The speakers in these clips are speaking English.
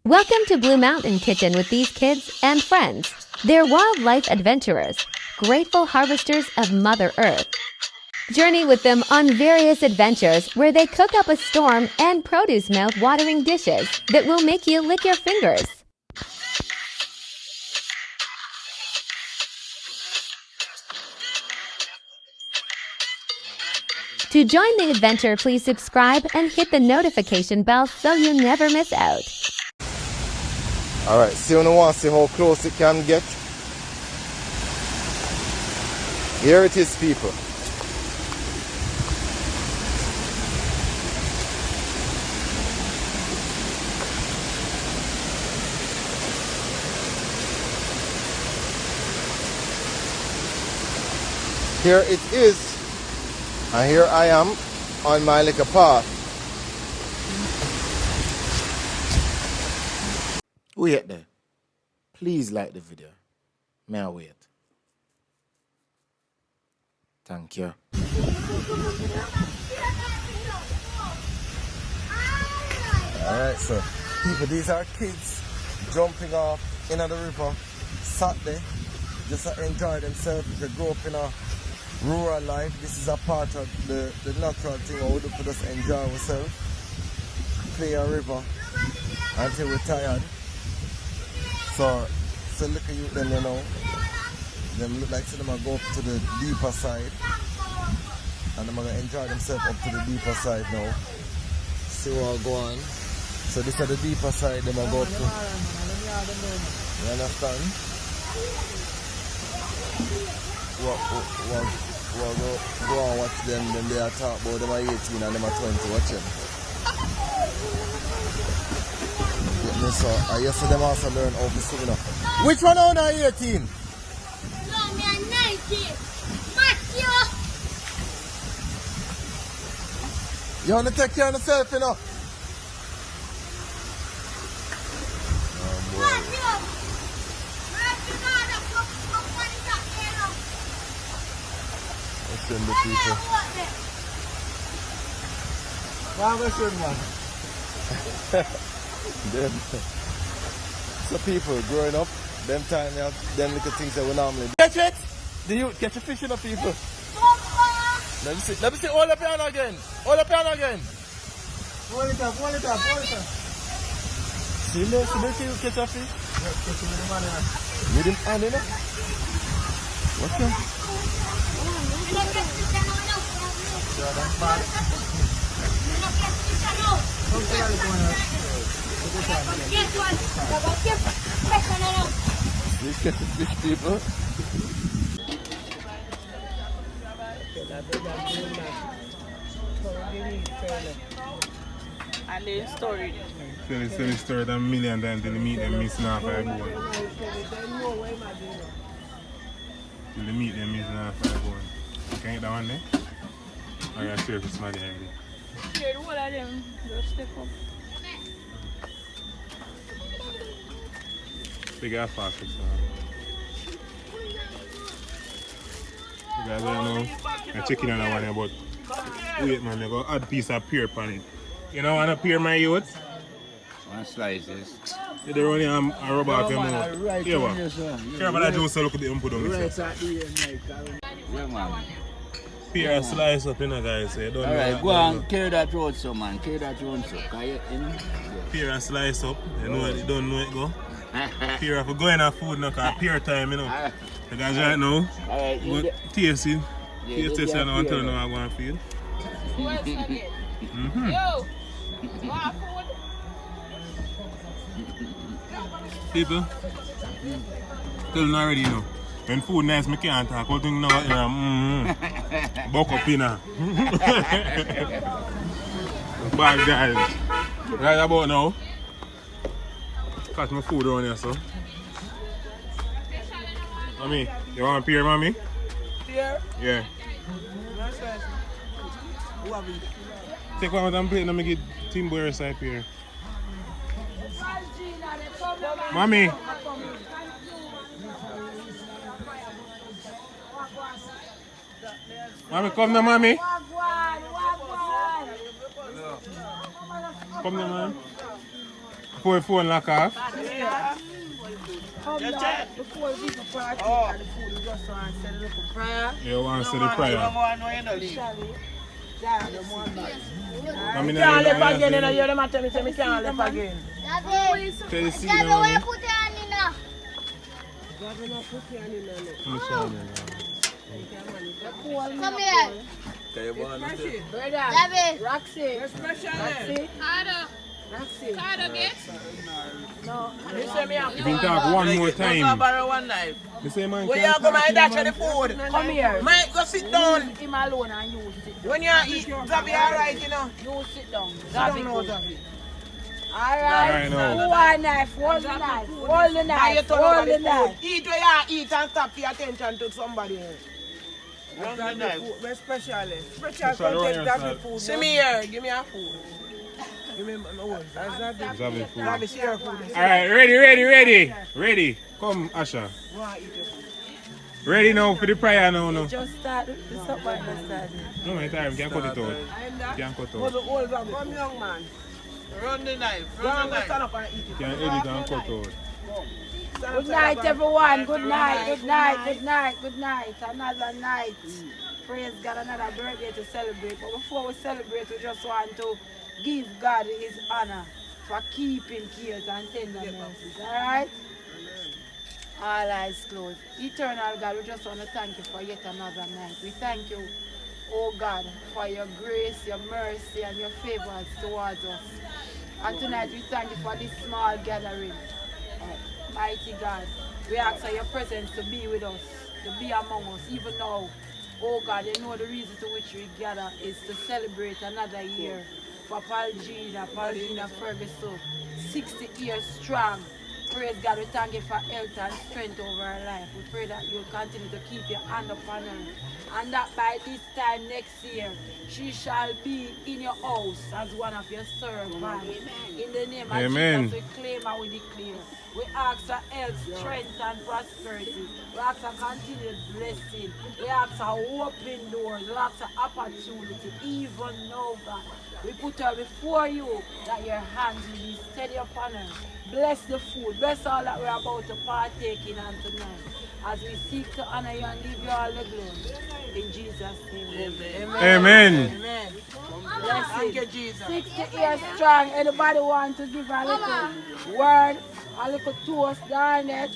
Welcome to Blue Mountain Kitchen with these kids and friends. They're wildlife adventurers, grateful harvesters of Mother Earth. Journey with them on various adventures where they cook up a storm and produce mouth-watering dishes that will make you lick your fingers. To join the adventure, please subscribe and hit the notification bell so you never miss out. Alright, see when you want to see how close it can get. Here it is, people. Here it is. And here I am on my little path. Wait there. Please like the video. May I wait? Thank you. Alright, so people, these are kids jumping off into the river Saturday just to enjoy themselves. If they grow up in a rural life, this is a part of the natural thing we do for just enjoy ourselves. Play a river until we're tired. So look at you them, you know. Them look like them are go up to the deeper side. And they're gonna enjoy themselves up to the deeper side now. See what go on. So this is the deeper side they might go up to. You understand? Go and watch them, then they are talk about them are 18 and them are 20, watch them. Get me so, I used to them also learn how to swim. Which one are 18? No, me are 19. Matthew! You want to take care of yourself, you know? The people. So people growing up, them time they have them little things that we normally catch it. Do you catch a fish in the people? Let me see, hold up piano again. Hold up piano again. Hold it up. See you catch a fish? With him hand in it? What's that? These get the fish, people. And the story. Tell the story that million times till they meet them missing off a bone. Till they meet them missing off a bone. Can you get that one there? Or you sure if it's somebody already? Yeah, the whole of them just step up. They got fast fix You guys don't know. I'm checking on that one here, but wait man, I got add piece of pear on it. You know want to pear my youth? One slices. You don't run a rubber off your mouth. Right Here what? Here about that juice look at the input on Right this. at the end, yeah, man. Pear slice up, you know guys. So you don't Alright, go on, carry that road so man. Carry that road so. Pear and slice up. You know you don't know it go. Pear if you go in a food now, cause pear time, you know. You guys right now. Alright, Go taste it. Taste this and I'll tell you how I'm going to feel. People, tell them already, you know. When food nice, I can't talk. All thing now, buck up in her. Bad guys. Right about now. Catch my food around here, so. Mommy, you want a pear, mommy? Pear? Yeah. Who have it? Take one of them plate and make it Team Boy side pear. Mommy. Mommy, come now, mommy. Come now, man. Before the phone lock off. Come down before we go party and the food, we just want to say a little prayer. You want to say the prayer. Yeah, the one back. Come in Can't live there, again, you know, you them tell me say me can't live again. Daddy, Tell the seat Daddy, now. where you put your hand in now? Come here. Daddy. Roxy. Roxy. Roxy. No, you say me have You can talk one more time. borrow one knife. You say man When can't you go my talk dash to the food. Come here. Mike, go sit down. Him alone and you sit down. When you eat, Zabby, alright, you know. You sit down. Sit down now, Zabby. Alright. Alright, now. Who want knife? Hold the knife. Hold the Now you knife. turn over Hold the the food. knife. Eat where you eat and stop pay attention to somebody else. Run the knife. Very special. Special Special content royal Zabby food. See me here. Give me a food. Give me my one. Zabby. Zabby food. Zabby, share food. Alright, ready. Come, Asha. Go and eat your food. Ready now for the prayer now. No, Just start. It's not my start. no, my time. Can't cut it out. I'm that. Can't cut Hold out. the whole Zabby. Come young man. Run the knife. Go Run and the go knife. stand up and eat it. Can't edit and cut out. Stand Good up, night, stand up. everyone. Good night. Good night. Good night. Good night. Another night. Praise God, another birthday to celebrate. But before we celebrate, we just want to give God His honor for keeping cares and tender mercies. All right? All eyes closed. Eternal God, we just want to thank you for yet another night. We thank you, oh God, for your grace, your mercy, and your favors towards us. And tonight we thank you for this small gathering. Mighty God, we ask for your presence to be with us, to be among us, even now. Oh God, you know the reason to which we gather is to celebrate another year for Paulina Ferguson, 60 years strong. Praise God, we thank you for health and strength over her life. We pray that you'll continue to keep your hand upon her. And that by this time next year, she shall be in your house as one of your servants. In the name of Amen. Jesus, we claim and we declare. We ask for health, strength, and prosperity. We ask for continued blessing. We ask for open doors. We ask for opportunity. Even now, God, we put her before you that your hands will be steady upon her. Bless the food. Bless all that we're about to partake in on tonight. As we seek to honor you and give you all the glory. In Jesus' name. Amen. Amen. Bless Thank you, it. Jesus. 60 years strong. Anybody want to give a little word, a little toast, Garnet?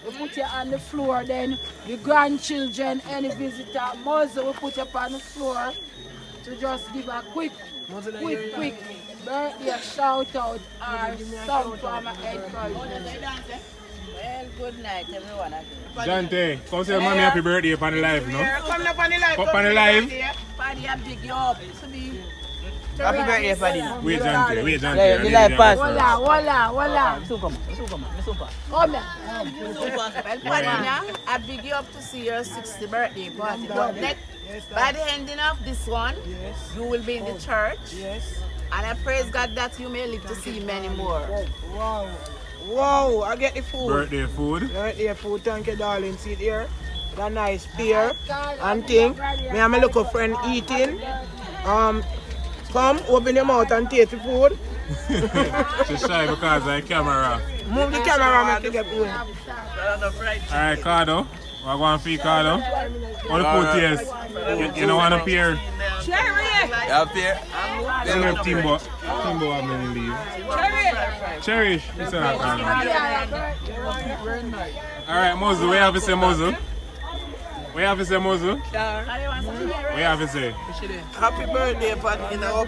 We put you on the floor. Then the grandchildren, any visitor, Moses, we put you on the floor to just give a quick birthday shout out or some form of encouragement. Well, good night, everyone. Jante, come say mommy happy birthday upon the live, no? Come up on the live. Up on the live. Paddy, I big you up. To be Happy birthday, Paddy. Wait, Jante. The live pass. Voila. come here. Well, Paddy, now, I big you up to see your 60th birthday party. But by the ending of this one, you will be in the church. Yes. And I praise God that you may live to see many more. Wow, I get the food. Birthday food. Birthday food, thank you, darling. See it here. That nice pear and thing. Me and my little friend eating. Come, open your mouth and taste the food. She's shy because of the camera. Move the camera, make you get food. Alright, Cardo. What going to feed Cardo? On the food taste. You don't want to peer. Up here. Don't have Timbo. Timbo have many leave. Cherish. You say that, Cardo. Alright, Mozu. What you have to say, Mozu? What you have to say, Mozu? What you have to say? Happy birthday, Paddy. You know,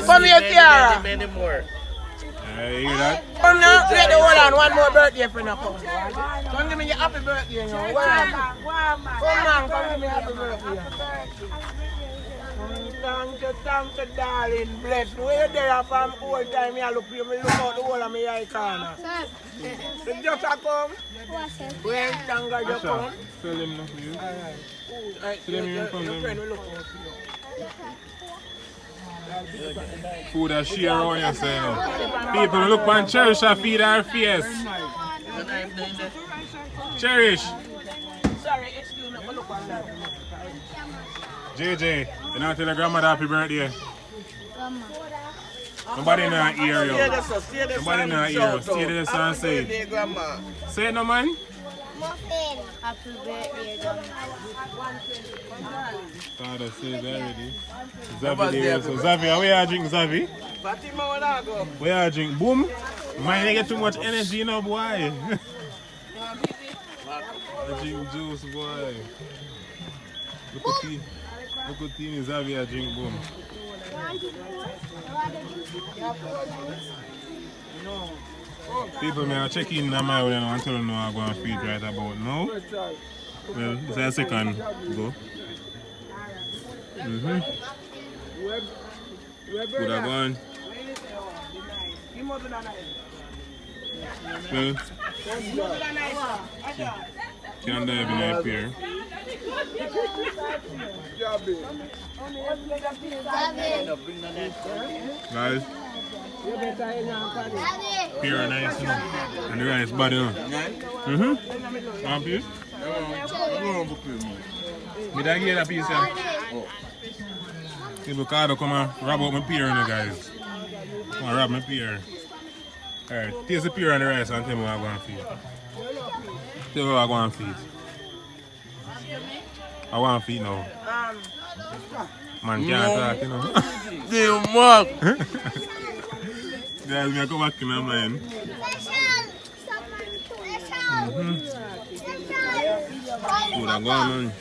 Come here, Tiara. many more. You hear that? Come now, let the hold on. One more birthday for now. Come give me your happy birthday. You know. Come on, come give me happy birthday. Thank you, darling. Bless. Where you there from all time? I look out the whole of my eye corner. You just a come. Where Tanga just come. Tell him not for you. Alright, Tell him you your come friend them. will look out for you. Food that share around you, say, you know. People look and Cherish and feed our face. Cherish. Sorry, excuse me, but look on that. JJ, you know, tell your grandmother happy birthday. Nobody not hear you. Stay there, so stay there, Nobody son. not hear you. Stay there, son. Happy Say birthday, it. Grandma. Say it, no man. Muffin. Happy birthday, Father says already. Zavi there. So Zavi, where you drink, Zavi? Fatima, where I go? Where you drink? Boom. Man, you get too much energy, you know, boy. I drink juice, boy. Look at tea. Look at tea, Zavi, I drink boom. People, may I check in on my way and tell them I'm going to feed right about now. Well, it's a second go. Good I gone. Well, can't dive in up here. Guys, pure nice, you know? And the rice bad, you know? Want piece? Did I get a piece, yeah? People come and rob out my pear, you know, guys. Come and rob my pear. Alright, taste the pear and the rice and tell me what I'm going to feed. Tell me what I'm going to feed. I want to feed now. Man can't talk, you know. Damn, Mark. Guys, me come back in my mind. Good, I'm going, man.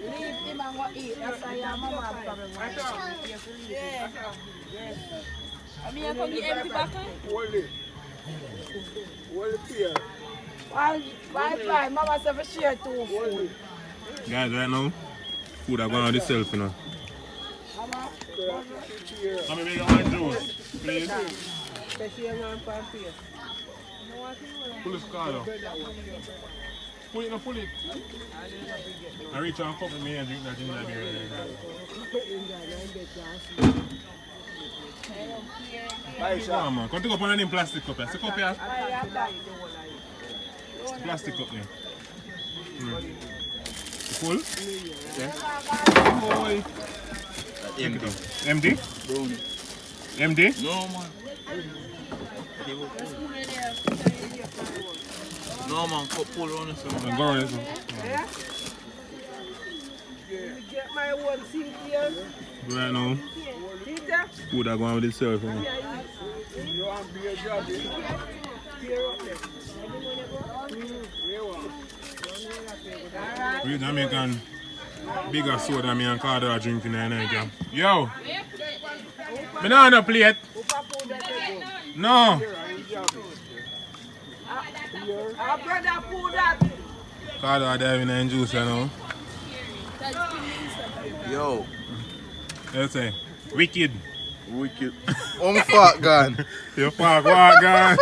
Leave him and go eat. That's why your mama have problem. I mean, I come get empty back. Hold it. Hold it here. Why, mama said for share too. Guys, right now, food are going on this self, you know. Let me make one juice, please. Pull this card up. Pull it, no, pull it. I reach out and cup with me and drink that ginger beer. Come on, man. Come take up on any plastic cup. See cup here? Plastic cup there. Full? Yeah. Boy. Empty? Empty? No, man. No, man. Pull on this one. Go on this one. Get my one seat here. Right now, food are going with itself. You want to be a job? Here up there. We Jamaican bigger soda than me and Carter are drinking that night, yeah. Yo! Me not on a plate. No! Our brother pulled that. Carter are diving in juice, you know. Yo. Let's say, wicked. Wicked. I'm fat gone. Your fat what gone?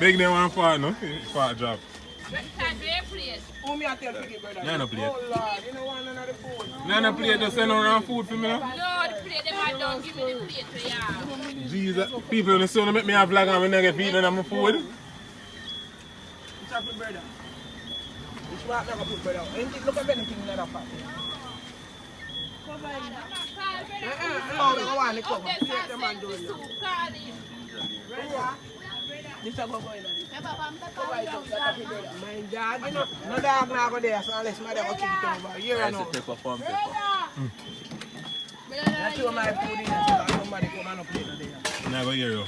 Big name one fat, no? Fat job. Who me I tell you, brother? No, no plate. Oh Lord, you don't want none of the food. No, no plate, just send around food for me. No, the plate, them I don't give me the plate for you. Jesus, people in the sun make me have vlog and we never feed on my food. What's up, brother? Which one never put brother? Look at anything in that pot. Oh, I want to cover. Let them man do it. This is going on. My dog, you know, no dog now go there, so unless my dog will kick it over. Here I know. Pepper, palm pepper. That's what my food is, so somebody come and play there. Never hear you.